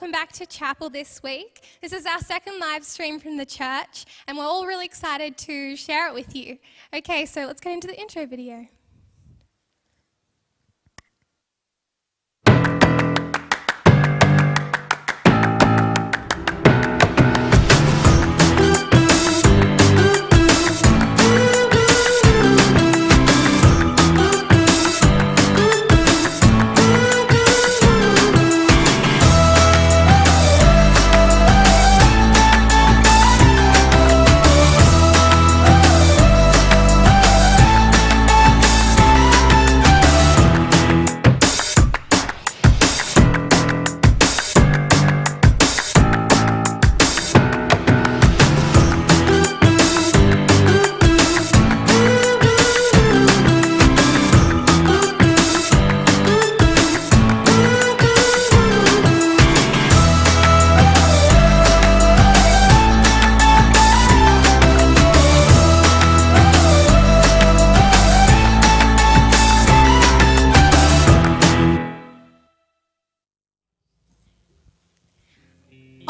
welcome back to Chapel this week. This is our second live stream from the church, and we're all really excited to share it with you. Okay, so let's get into the intro video.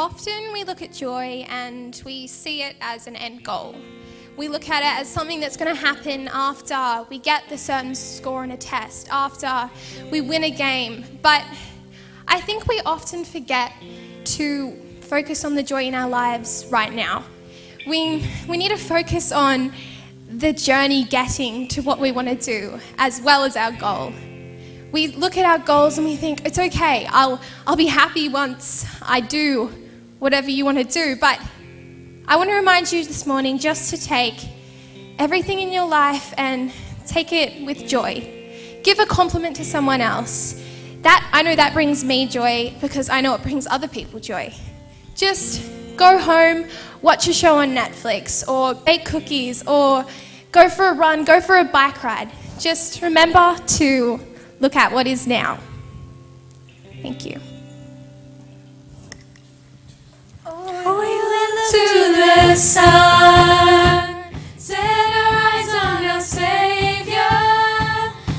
Often we look at joy and we see it as an end goal. We look at it as something that's going to happen after we get the certain score on a test, after we win a game. But I think we often forget to focus on the joy in our lives right now. We need to focus on the journey getting to what we want to do as well as our goal. We look at our goals and we think, it's okay, I'll be happy once I do whatever you want to do. But I want to remind you this morning just to take everything in your life and take it with joy. Give a compliment to someone else. I know that brings me joy because I know it brings other people joy. Just go home, watch a show on Netflix, or bake cookies, or go for a run, go for a bike ride. Just remember to look at what is now. Thank you. To the sun, set our eyes on our Savior,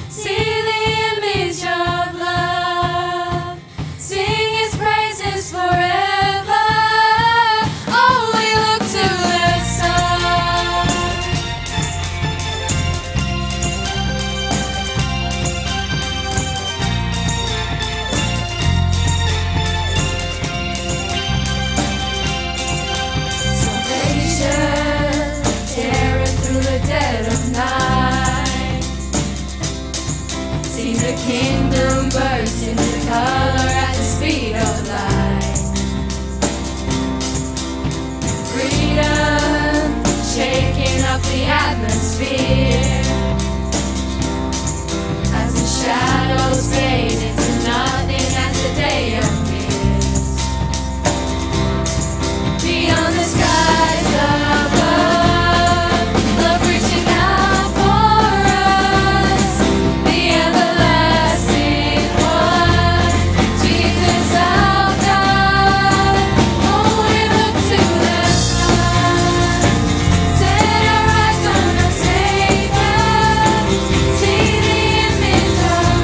see the image of love, sing His praises forever. Oh, we look to the sun. Tearing through the dead of night, see the kingdom burst into color at the speed of light. Freedom shaking up the atmosphere as the shadows fade into nothing as the day appears. Beyond the skies above, love reaching out for us, the everlasting one, Jesus our God. Oh, we look to the sun, set our eyes on our Savior, see the image of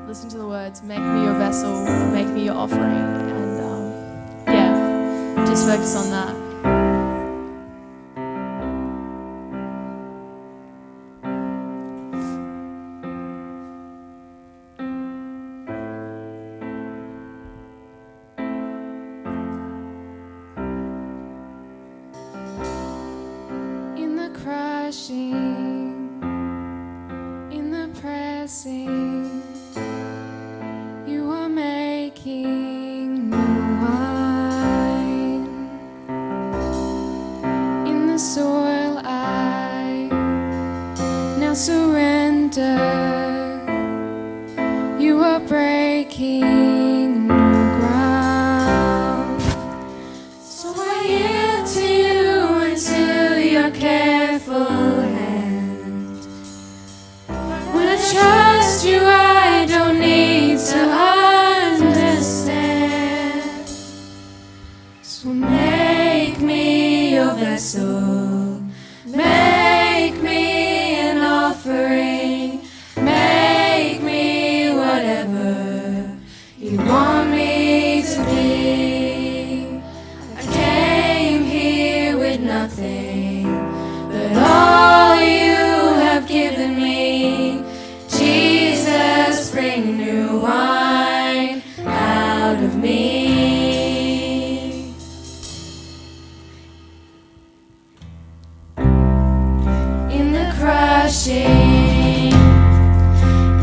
listen to the words, make me your vessel, make me your offering, and just focus on that. In the crushing, in the pressing, you are making new wine. In the soil I now surrender. You are breaking new ground. So I yield to you until your careful hand. When I trust you, I don't need to understand. So make me your vessel, make me an offering, make me whatever you want me to be. I came here with nothing but all you have given me. Jesus, bring new wine out of me. In the crushing,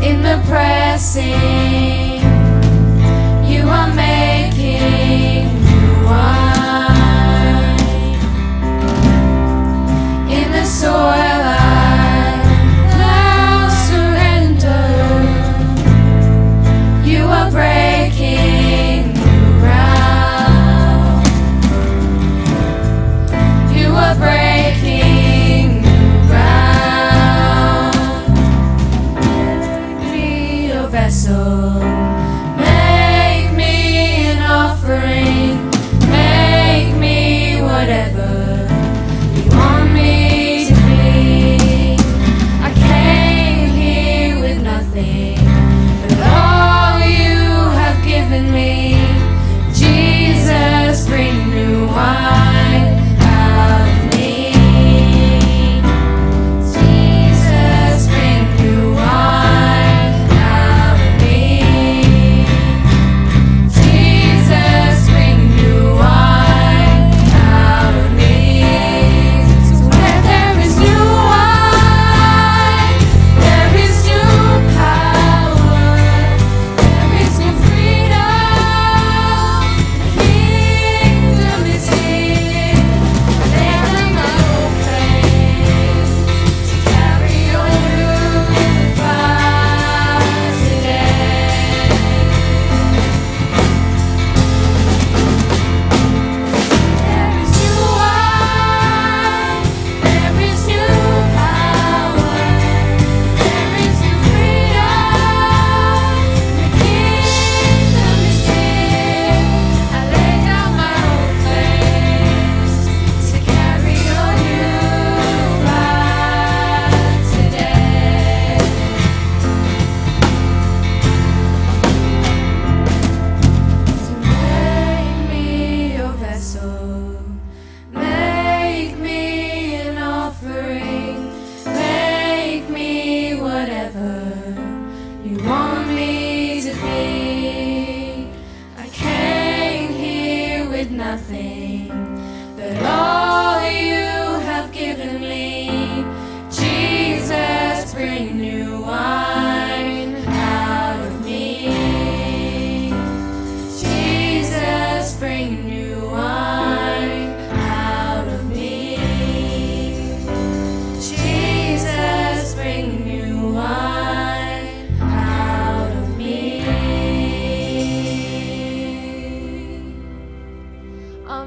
in the pressing, you are making new wine. In the soil I now surrender. You are breaking new ground. You are breaking new ground. Make me your vessel, make me an offering, make me whatever you want me to be. I came here with nothing but all you have given me. Jesus, bring new wine out of me. Jesus, bring new wine out of me. Jesus, bring new wine out of me. So where there is new wine, there is new power, there is new freedom. The kingdom is here. I lay down my old faith to carry on through the fire today. There is new wine, there is new power, there is new freedom. The kingdom is here. I lay down my old faith to carry on new life today. So make me your vessel, make me an offering, make me whatever you want me to be. I came here with nothing but all you have given me. Jesus, bring new wine out of me. Jesus, bring new wine out of me. Jesus, bring new wine out of me.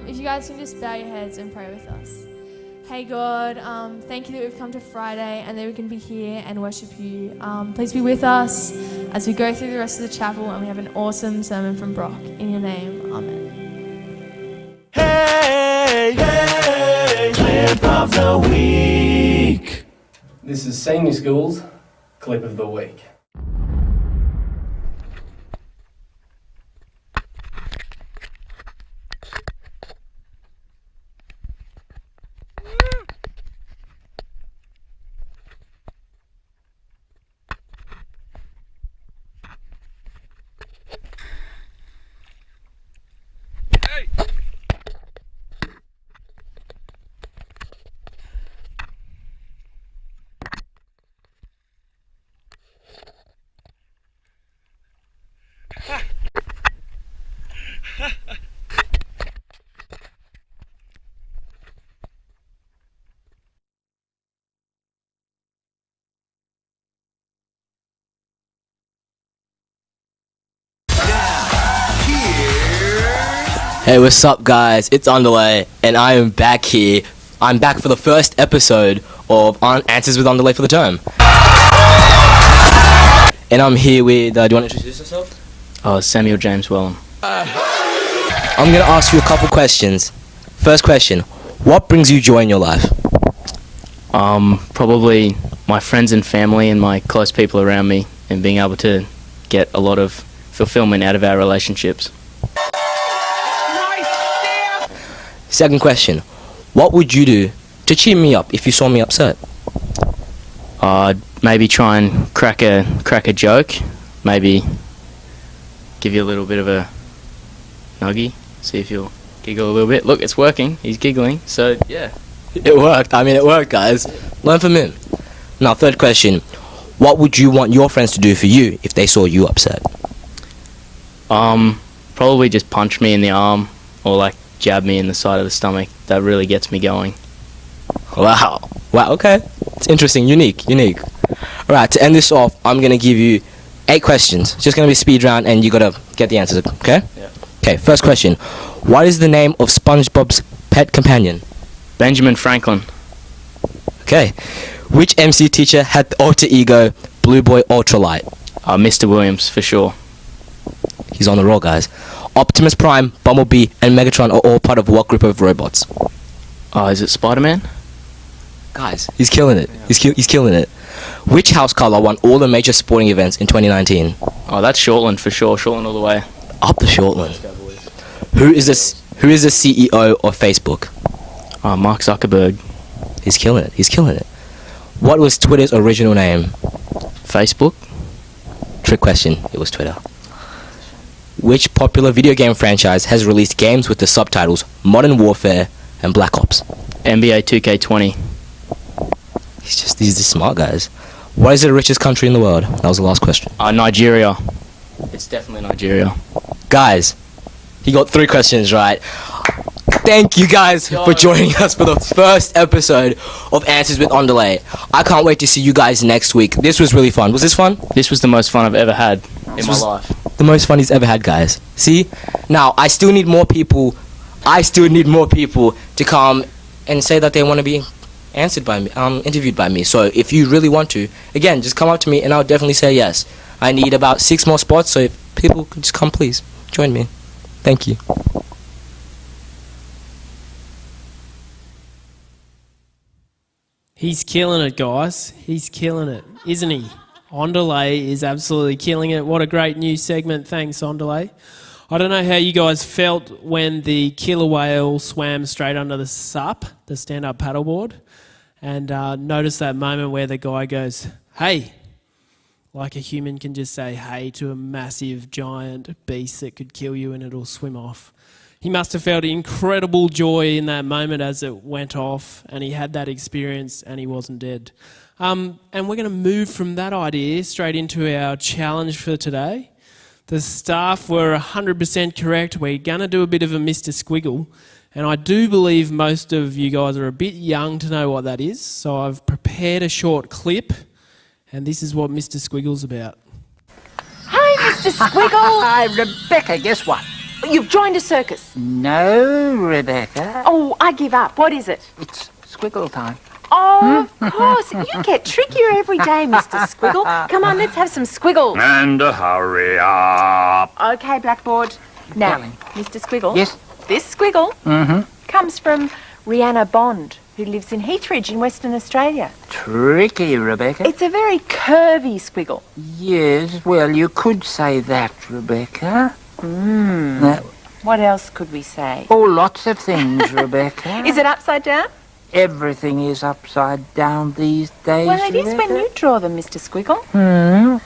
If you guys can just bow your heads and pray with us. Hey God, thank you that we've come to Friday and that we can be here and worship you. Please be with us as we go through the rest of the chapel and we have an awesome sermon from Brock. In your name, amen. Hey, hey, clip of the week. This is Senior School's Clip of the Week. Hey, what's up, guys? It's Underlay, and I am back here. I'm back for the first episode of Answers with Underlay for the term. And I'm here with, do you want to introduce yourself? Oh, Samuel James Wellham. I'm going to ask you a couple questions. First question, what brings you joy in your life? Probably my friends and family and my close people around me, and being able to get a lot of fulfillment out of our relationships. Second question, what would you do to cheer me up if you saw me upset? Maybe try and crack a joke. Maybe give you a little bit of a nuggie. See if you'll giggle a little bit. Look, it's working. He's giggling. So yeah, It worked. It worked, guys. Learn from him. Now, third question, what would you want your friends to do for you if they saw you upset? probably just punch me in the arm or like jab me in the side of the stomach. That really gets me going. Wow, okay. It's interesting, unique. Alright, to end this off, I'm going to give you 8 questions. It's just going to be a speed round and you got to get the answers, okay? Yeah. Okay, first question. What is the name of SpongeBob's pet companion? Benjamin Franklin. Okay. Which MC teacher had the alter ego Blue Boy Ultralight? Mr. Williams, for sure. He's on the roll, guys. Optimus Prime, Bumblebee, and Megatron are all part of what group of robots? Is it Spider-Man? Guys, he's killing it. He's killing it. Which house colour won all the major sporting events in 2019? Oh, that's Shortland for sure. Shortland all the way. Up the Shortland. Who is the CEO of Facebook? Mark Zuckerberg. He's killing it. What was Twitter's original name? Facebook. Trick question. It was Twitter. Which popular video game franchise has released games with the subtitles Modern Warfare and Black Ops? NBA 2K20. He's just smart, guys. What is the richest country in the world? That was the last question. Nigeria. It's definitely Nigeria. Guys, he got 3 questions right. Thank you guys for joining us for the first episode of Answers with Underlay. I can't wait to see you guys next week. This was really fun. Was this fun? This was the most fun I've ever had in my life. The most fun he's ever had, guys. See? Now, I still need more people to come and say that they want to be interviewed by me. So if you really want to, again, just come up to me and I'll definitely say yes. I need about 6 more spots, so if people could just come, please join me. Thank you. He's killing it, guys. He's killing it, isn't he? Onderlay is absolutely killing it. What a great new segment. Thanks, Onderlay. I don't know how you guys felt when the killer whale swam straight under the SUP, the stand-up paddleboard, and noticed that moment where the guy goes, hey, like a human can just say hey to a massive, giant beast that could kill you and it'll swim off. He must have felt incredible joy in that moment as it went off, and he had that experience and he wasn't dead. And we're going to move from that idea straight into our challenge for today. The staff were 100% correct. We're going to do a bit of a Mr. Squiggle, and I do believe most of you guys are a bit young to know what that is, so I've prepared a short clip, and this is what Mr. Squiggle's about. Hi, Mr. Squiggle. Hi, Rebecca, guess what? You've joined a circus. No, Rebecca. Oh, I give up. What is it? It's squiggle time. Oh, of course. You get trickier every day, Mr. Squiggle. Come on, let's have some squiggles. And hurry up. Okay, Blackboard. Now, Darling. Mr. Squiggle. Yes? This squiggle comes from Rihanna Bond, who lives in Heathridge in Western Australia. Tricky, Rebecca. It's a very curvy squiggle. Yes, well, you could say that, Rebecca. What else could we say? Oh, lots of things, Rebecca. Is it upside down? Everything is upside down these days, Well, it is Rebecca. when you draw them, Mr. Squiggle.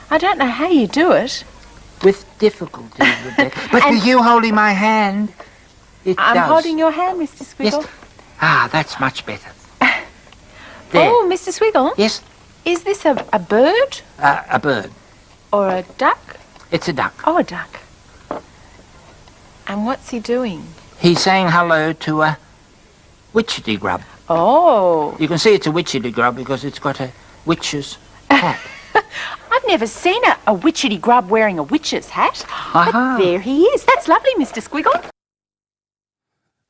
I don't know how you do it. With difficulty, Rebecca. But with you holding my hand, it I'm does. holding your hand, Mr. Squiggle. Yes. Ah, that's much better. There. Oh, Mr. Squiggle. Yes, Is this a bird a bird. or a duck? It's a duck. Oh, a duck. And what's he doing? He's saying hello to a witchetty grub. Oh. You can see it's a witchetty grub because it's got a witch's hat. I've never seen a witchetty grub wearing a witch's hat. But there he is. That's lovely, Mr. Squiggle.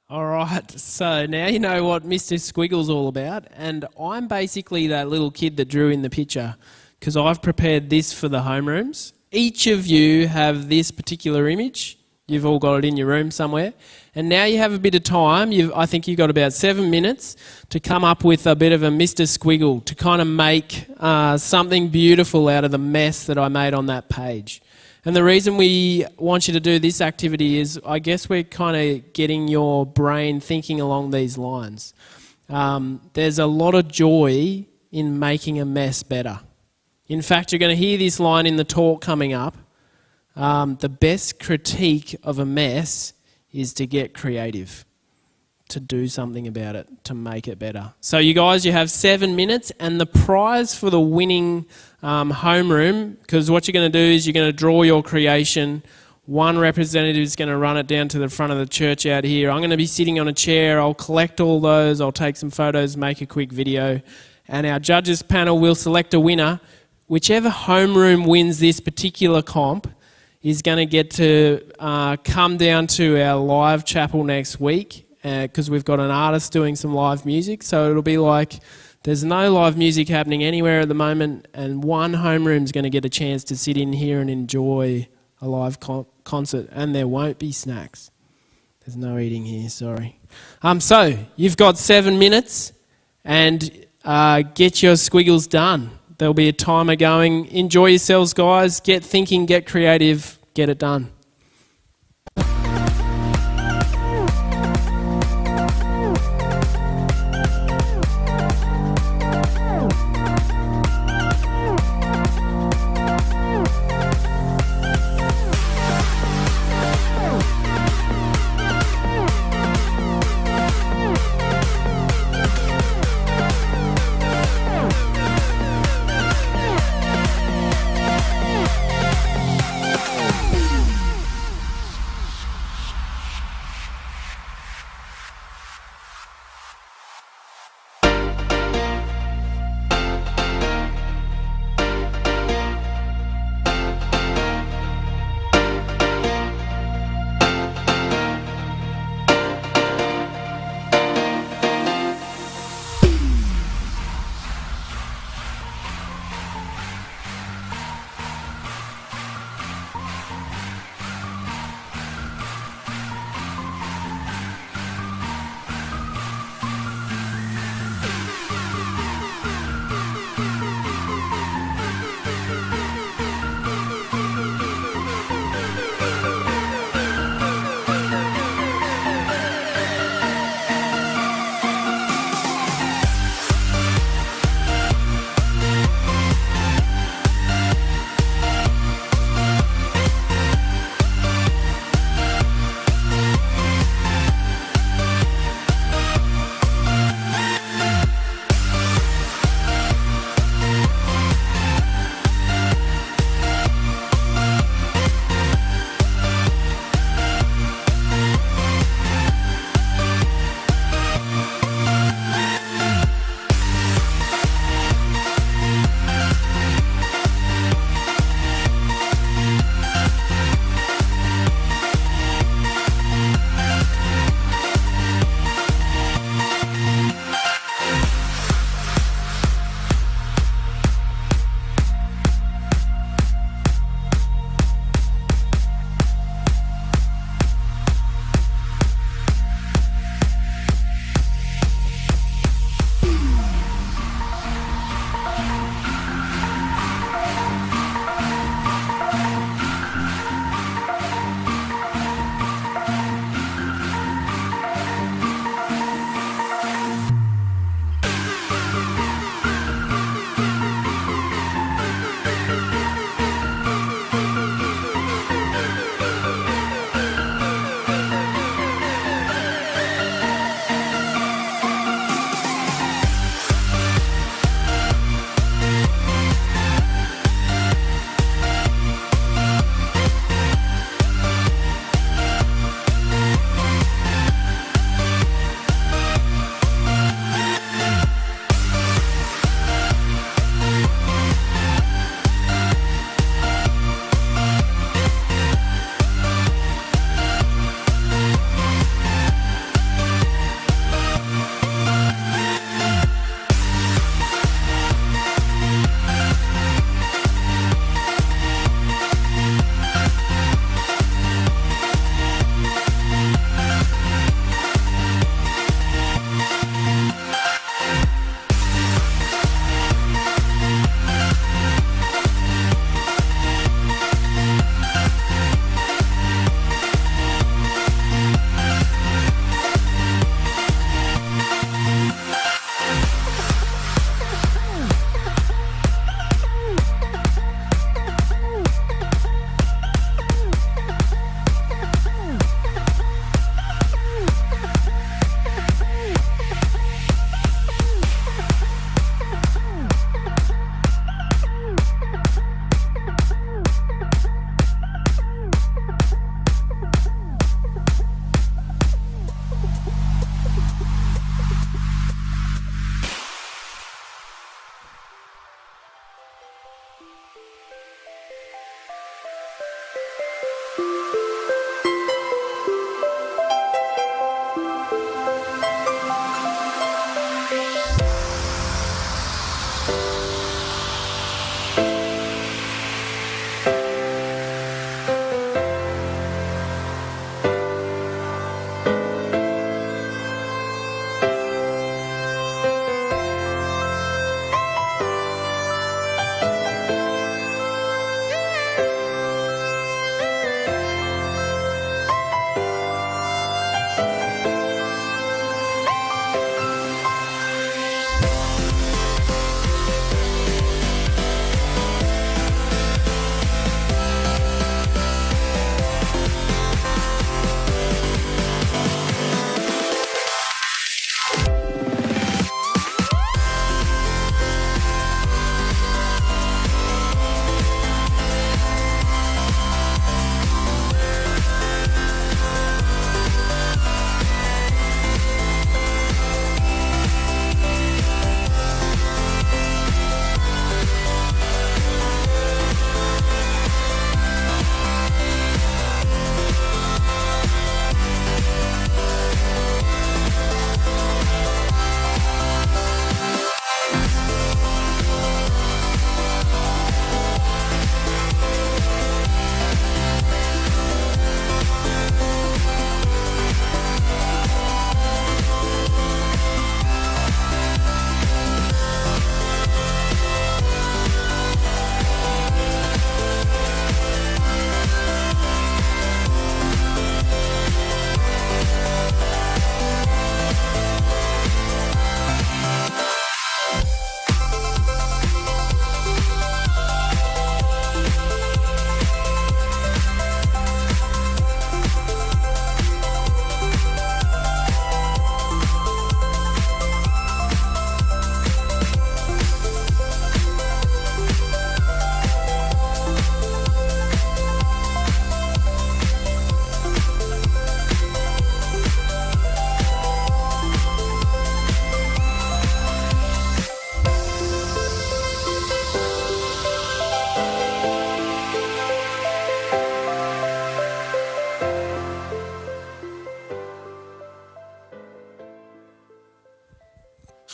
All right, so now you know what Mr. Squiggle's all about, and I'm basically that little kid that drew in the picture because I've prepared this for the homerooms. Each of you have this particular image. You've all got it in your room somewhere. And now you have a bit of time. I think you've got about 7 minutes to come up with a bit of a Mr. Squiggle to kind of make something beautiful out of the mess that I made on that page. And the reason we want you to do this activity is I guess we're kind of getting your brain thinking along these lines. There's a lot of joy in making a mess better. In fact, you're going to hear this line in the talk coming up. The best critique of a mess is to get creative, to do something about it, to make it better. So you guys, you have 7 minutes, and the prize for the winning homeroom, because what you're going to do is you're going to draw your creation. One representative is going to run it down to the front of the church out here. I'm going to be sitting on a chair. I'll collect all those. I'll take some photos, make a quick video, and our judges panel will select a winner. Whichever homeroom wins this particular comp is going to get to come down to our live chapel next week because we've got an artist doing some live music. So it'll be like there's no live music happening anywhere at the moment, and one homeroom's going to get a chance to sit in here and enjoy a live concert, and there won't be snacks. There's no eating here, sorry. So you've got 7 minutes, and get your squiggles done. There'll be a timer going. Enjoy yourselves, guys. Get thinking, get creative, get it done.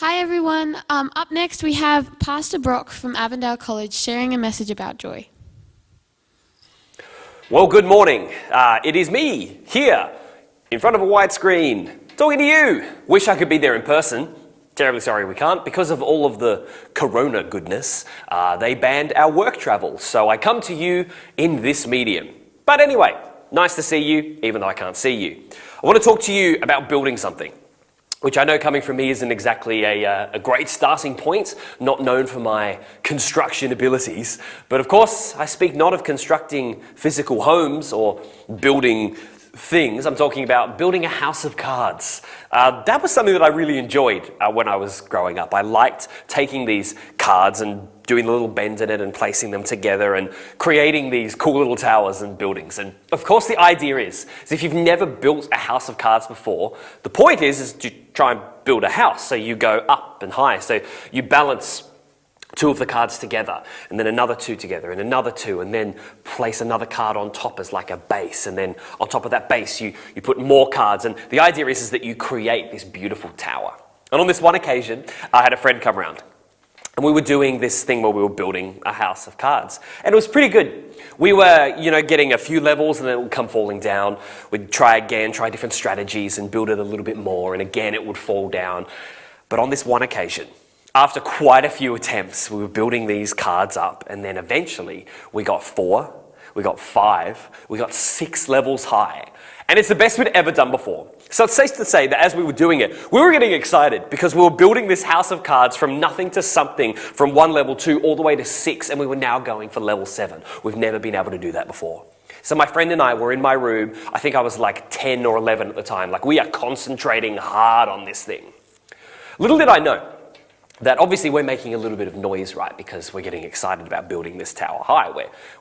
Hi everyone. Up next we have Pastor Brock from Avondale College sharing a message about joy. Well, good morning. It is me here in front of a white screen talking to you. Wish I could be there in person. Terribly sorry we can't. Because of all of the corona goodness, they banned our work travel. So I come to you in this medium. But anyway, nice to see you, even though I can't see you. I want to talk to you about building something, which I know coming from me isn't exactly a great starting point, not known for my construction abilities. But of course, I speak not of constructing physical homes or building things. I'm talking about building a house of cards. That was something that I really enjoyed when I was growing up. I liked taking these cards and doing the little bends in it and placing them together and creating these cool little towers and buildings. And of course the idea is if you've never built a house of cards before, the point is to try and build a house. So you go up and high. So you balance two of the cards together, and then another two together, and another two, and then place another card on top as like a base, and then on top of that base you put more cards, and the idea is that you create this beautiful tower. And on this one occasion, I had a friend come around, and we were doing this thing where we were building a house of cards, and it was pretty good. We were, getting a few levels, and then it would come falling down. We'd try again, try different strategies, and build it a little bit more, and again it would fall down. But on this one occasion, after quite a few attempts, we were building these cards up, and then eventually we got 4, we got 5, we got 6 levels high. And it's the best we'd ever done before. So it's safe to say that as we were doing it, we were getting excited because we were building this house of cards from nothing to something, from 1 level 2 all the way to 6, and we were now going for level 7. We've never been able to do that before. So my friend and I were in my room. I think I was like 10 or 11 at the time. Like, we are concentrating hard on this thing. Little did I know that obviously we're making a little bit of noise, right? Because we're getting excited about building this tower high.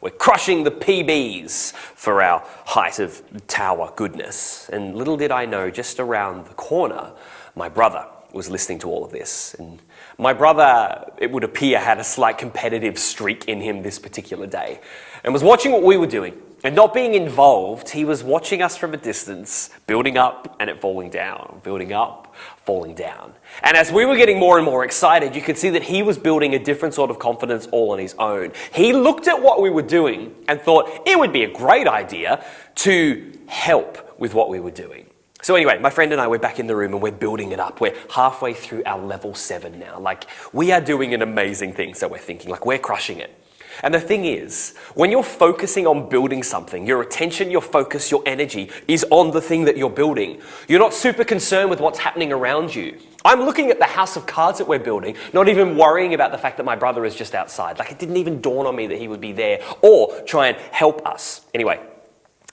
We're crushing the PBs for our height of tower goodness. And little did I know, just around the corner, my brother was listening to all of this. And my brother, it would appear, had a slight competitive streak in him this particular day, and was watching what we were doing. And not being involved, he was watching us from a distance, building up and it falling down, building up, falling down. And as we were getting more and more excited, you could see that he was building a different sort of confidence all on his own. He looked at what we were doing and thought it would be a great idea to help with what we were doing. So anyway, my friend and I, we're back in the room and we're building it up. We're halfway through our level 7 now. Like, we are doing an amazing thing, so we're thinking, like, we're crushing it. And the thing is, when you're focusing on building something, your attention, your focus, your energy is on the thing that you're building. You're not super concerned with what's happening around you. I'm looking at the house of cards that we're building, not even worrying about the fact that my brother is just outside. Like, it didn't even dawn on me that he would be there or try and help us. Anyway,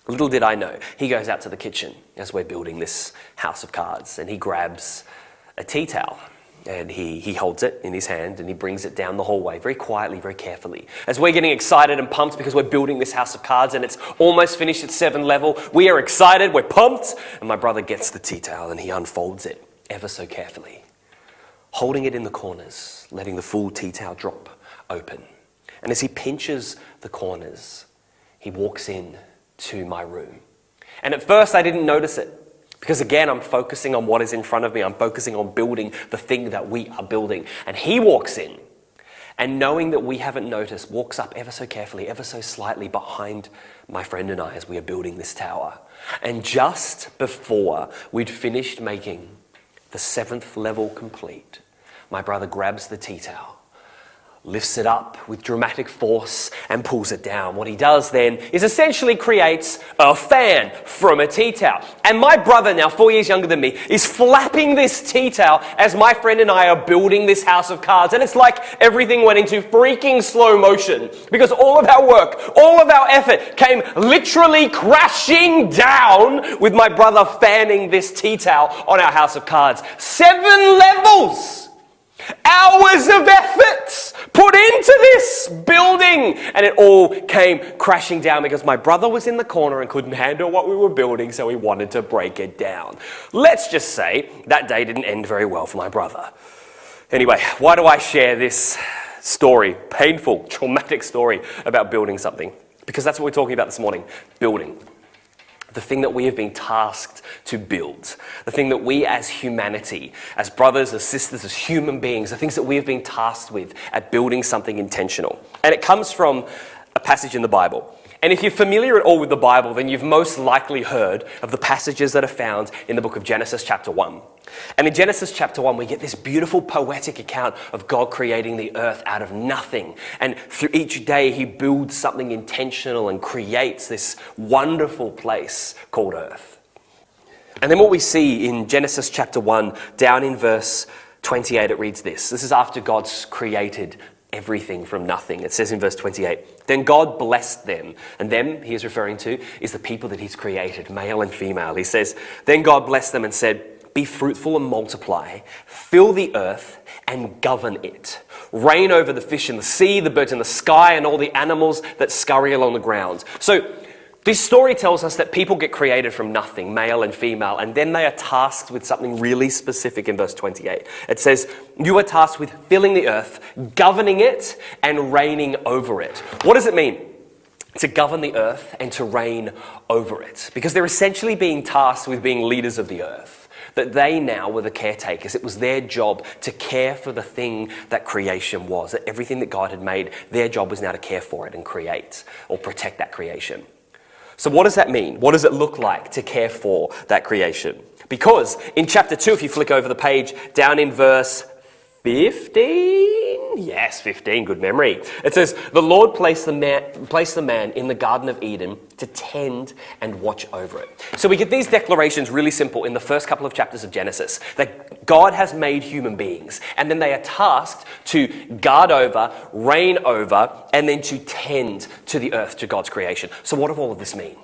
little did I know, he goes out to the kitchen as we're building this house of cards and he grabs a tea towel. And he holds it in his hand and he brings it down the hallway very quietly, very carefully. As we're getting excited and pumped because we're building this house of cards and it's almost finished at 7 level, we are excited, we're pumped, and my brother gets the tea towel and he unfolds it ever so carefully, holding it in the corners, letting the full tea towel drop open. And as he pinches the corners, he walks in to my room. And at first I didn't notice it. Because again, I'm focusing on what is in front of me. I'm focusing on building the thing that we are building. And he walks in, and knowing that we haven't noticed, walks up ever so carefully, ever so slightly behind my friend and I as we are building this tower. And just before we'd finished making the 7th level complete, my brother grabs the tea towel, lifts it up with dramatic force and pulls it down. What he does then is essentially creates a fan from a tea towel. And my brother, now 4 years younger than me, is flapping this tea towel as my friend and I are building this house of cards. And it's like everything went into freaking slow motion because all of our work, all of our effort came literally crashing down with my brother fanning this tea towel on our house of cards. 7 levels! Hours of effort put into this building, and it all came crashing down because my brother was in the corner and couldn't handle what we were building, so he wanted to break it down. Let's just say that day didn't end very well for my brother. Anyway, why do I share this story, painful, traumatic story about building something? Because that's what we're talking about this morning, building. The thing that we have been tasked to build, the thing that we as humanity, as brothers, as sisters, as human beings, the things that we have been tasked with at building something intentional. And it comes from a passage in the Bible. And if you're familiar at all with the Bible, then you've most likely heard of the passages that are found in the book of Genesis chapter 1. And in Genesis chapter 1, we get this beautiful poetic account of God creating the earth out of nothing. And through each day, he builds something intentional and creates this wonderful place called earth. And then what we see in Genesis chapter 1, down in verse 28, it reads this. This is after God's created everything from nothing. It says in verse 28, then God blessed them. And them, he is referring to, is the people that he's created, male and female. He says, then God blessed them and said, be fruitful and multiply, fill the earth and govern it. Reign over the fish in the sea, the birds in the sky, and all the animals that scurry along the ground. So this story tells us that people get created from nothing, male and female, and then they are tasked with something really specific in verse 28. It says, you are tasked with filling the earth, governing it, and reigning over it. What does it mean to govern the earth and to reign over it? Because they're essentially being tasked with being leaders of the earth. That they now were the caretakers. It was their job to care for the thing that creation was. That everything that God had made, their job was now to care for it and create or protect that creation. So what does that mean? What does it look like to care for that creation? Because in chapter 2, if you flick over the page, down in verse 15? Yes, 15, good memory. It says, the Lord placed the man in the Garden of Eden to tend and watch over it. So we get these declarations really simple in the first couple of chapters of Genesis, that God has made human beings, and then they are tasked to guard over, reign over, and then to tend to the earth, to God's creation. So what does all of this mean?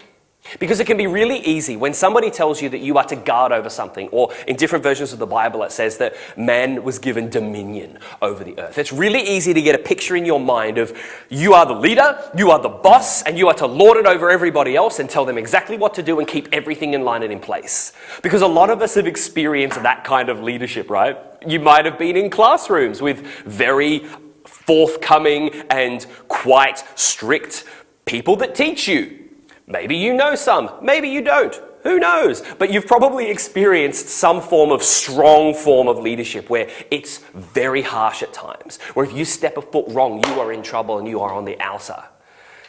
Because it can be really easy when somebody tells you that you are to guard over something, or in different versions of the Bible it says that man was given dominion over the earth. It's really easy to get a picture in your mind of you are the leader, you are the boss, and you are to lord it over everybody else and tell them exactly what to do and keep everything in line and in place. Because a lot of us have experienced that kind of leadership, right? You might have been in classrooms with very forthcoming and quite strict people that teach you. Maybe you know some, maybe you don't. Who knows? But you've probably experienced some strong form of leadership where it's very harsh at times, where if you step a foot wrong, you are in trouble and you are on the outer.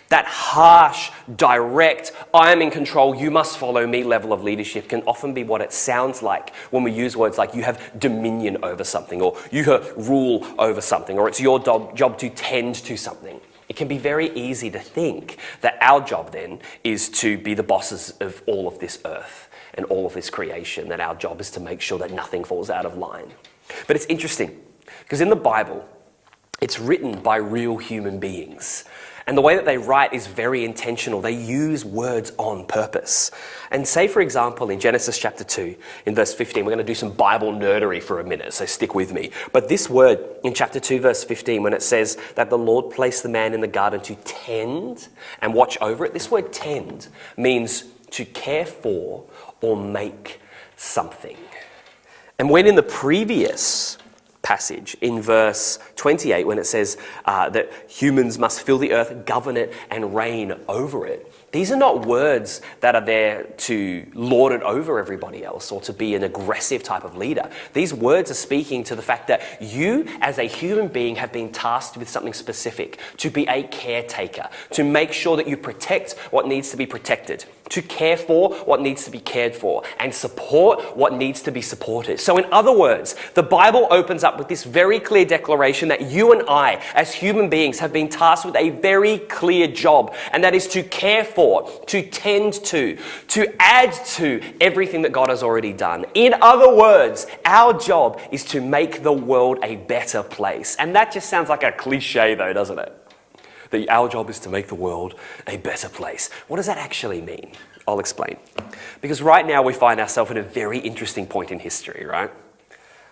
That harsh, direct, I am in control, you must follow me level of leadership can often be what it sounds like when we use words like you have dominion over something, or you have rule over something, or it's your job to tend to something. It can be very easy to think that our job then is to be the bosses of all of this earth and all of this creation, that our job is to make sure that nothing falls out of line. But it's interesting, because in the Bible, it's written by real human beings. And the way that they write is very intentional. They use words on purpose. And say, for example, in Genesis chapter 2, in verse 15, we're going to do some Bible nerdery for a minute, so stick with me. But this word in chapter 2, verse 15, when it says that the Lord placed the man in the garden to tend and watch over it, this word tend means to care for or make something. And when in the previous passage in verse 28, when it says that humans must fill the earth, govern it, and reign over it, these are not words that are there to lord it over everybody else or to be an aggressive type of leader. These words are speaking to the fact that you as a human being have been tasked with something specific, to be a caretaker, to make sure that you protect what needs to be protected, to care for what needs to be cared for, and support what needs to be supported. So in other words, the Bible opens up with this very clear declaration that you and I, as human beings, have been tasked with a very clear job, and that is to care for, to tend to add to everything that God has already done. In other words, our job is to make the world a better place. And that just sounds like a cliche though, doesn't it? That our job is to make the world a better place. What does that actually mean? I'll explain. Because right now we find ourselves at a very interesting point in history, right?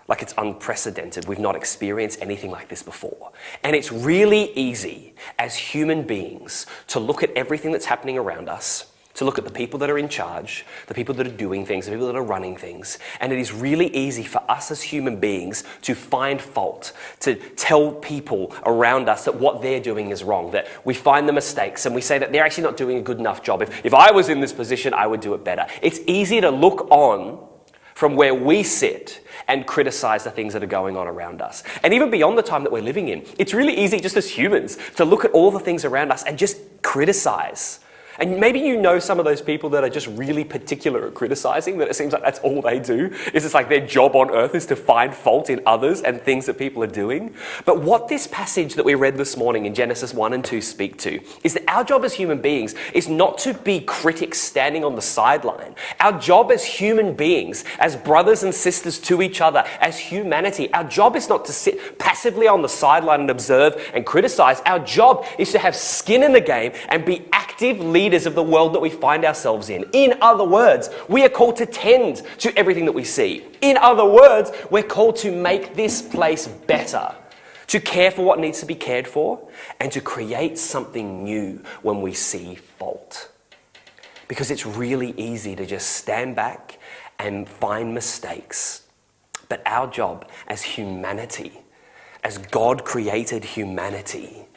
Like it's unprecedented. We've not experienced anything like this before. And it's really easy as human beings to look at everything that's happening around us, to look at the people that are in charge, the people that are doing things, the people that are running things. And it is really easy for us as human beings to find fault, to tell people around us that what they're doing is wrong, that we find the mistakes and we say that they're actually not doing a good enough job. If I was in this position, I would do it better. It's easy to look on from where we sit and criticize the things that are going on around us. And even beyond the time that we're living in, it's really easy just as humans to look at all the things around us and just criticize. And maybe you know some of those people that are just really particular at criticizing, that it seems like that's all they do. Is it's like their job on earth is to find fault in others and things that people are doing. But what this passage that we read this morning in Genesis 1 and 2 speak to is that our job as human beings is not to be critics standing on the sideline. Our job as human beings, as brothers and sisters to each other, as humanity, our job is not to sit passively on the sideline and observe and criticize. Our job is to have skin in the game and be active leaders of the world that we find ourselves in. In other words, we are called to tend to everything that we see. In other words, we're called to make this place better, to care for what needs to be cared for, and to create something new when we see fault. Because it's really easy to just stand back and find mistakes. But our job as humanity, as God created humanity,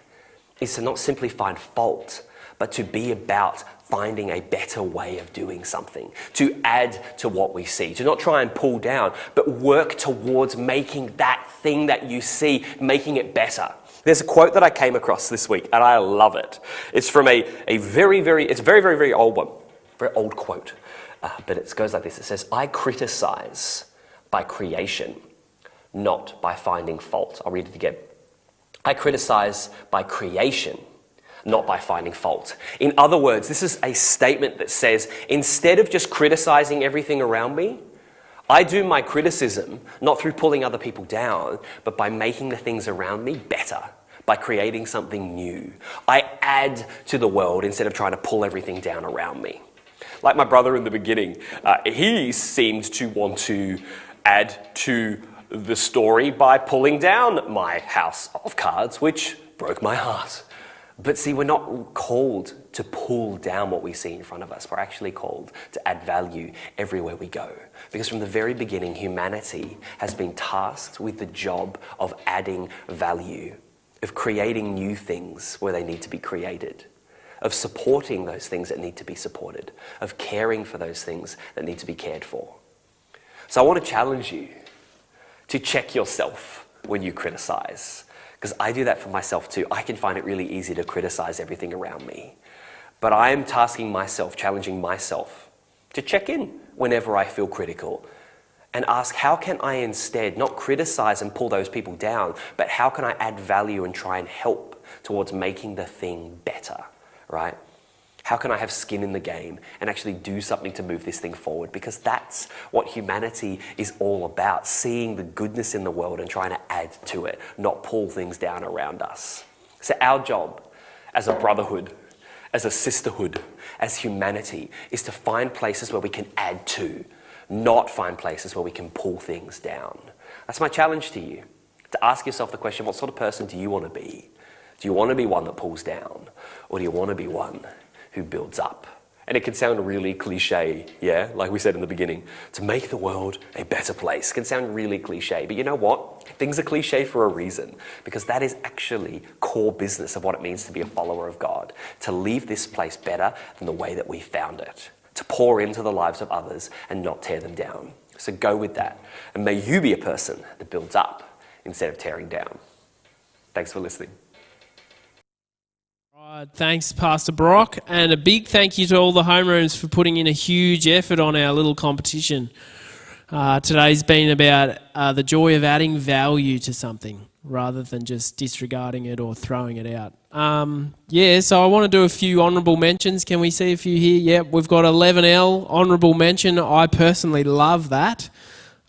is to not simply find fault, but to be about finding a better way of doing something, to add to what we see, to not try and pull down, but work towards making that thing that you see, making it better. There's a quote that I came across this week, and I love it. It's from a very old one, very old quote, but it goes like this. It says, "I criticize by creation, not by finding fault." I'll read it again. "I criticize by creation, not by finding fault." In other words, this is a statement that says, instead of just criticizing everything around me, I do my criticism not through pulling other people down, but by making the things around me better, by creating something new. I add to the world instead of trying to pull everything down around me. Like my brother in the beginning, he seemed to want to add to the story by pulling down my house of cards, which broke my heart. But see, we're not called to pull down what we see in front of us. We're actually called to add value everywhere we go. Because from the very beginning, humanity has been tasked with the job of adding value, of creating new things where they need to be created. of supporting those things that need to be supported, of caring for those things that need to be cared for. So I want to challenge you to check yourself when you criticize, because I do that for myself too. I can find it really easy to criticize everything around me. But I am tasking myself, challenging myself to check in whenever I feel critical and ask, how can I instead not criticize and pull those people down, but how can I add value and try and help towards making the thing better, right? How can I have skin in the game and actually do something to move this thing forward? Because that's what humanity is all about, seeing the goodness in the world and trying to add to it, not pull things down around us. So our job as a brotherhood, as a sisterhood, as humanity, is to find places where we can add to, not find places where we can pull things down. That's my challenge to you, to ask yourself the question, what sort of person do you want to be? Do you want to be one that pulls down, or do you want to be one who builds up? And it can sound really cliche, yeah, like we said in the beginning, to make the world a better place. It can sound really cliche, but you know what? Things are cliche for a reason, because that is actually core business of what it means to be a follower of God, to leave this place better than the way that we found it, to pour into the lives of others and not tear them down. So go with that, and may you be a person that builds up instead of tearing down. Thanks for listening. Thanks, Pastor Brock, and a big thank you to all the homerooms for putting in a huge effort on our little competition. Today's been about the joy of adding value to something rather than just disregarding it or throwing it out. So I want to do a few honourable mentions. Can we see a few here? Yep, we've got 11L, honourable mention. I personally love that.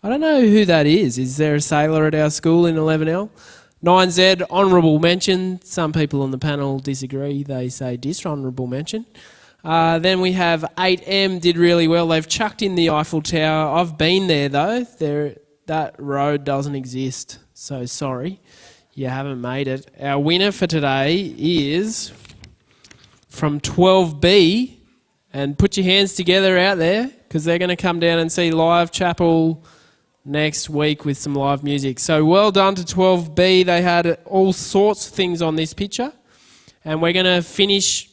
I don't know who that is. Is there a sailor at our school in 11L? 9Z, honourable mention. Some people on the panel disagree. They say dishonourable mention. Then we have 8M, did really well. They've chucked in the Eiffel Tower. I've been there, though. That road doesn't exist, so sorry. You haven't made it. Our winner for today is from 12B. And put your hands together out there, because they're going to come down and see live chapel next week with some live music. So well done to 12B. They had all sorts of things on this picture. And we're going to finish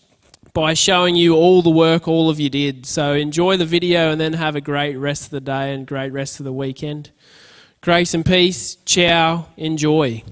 by showing you all the work all of you did. So enjoy the video and then have a great rest of the day and great rest of the weekend. Grace and peace. Ciao. Enjoy.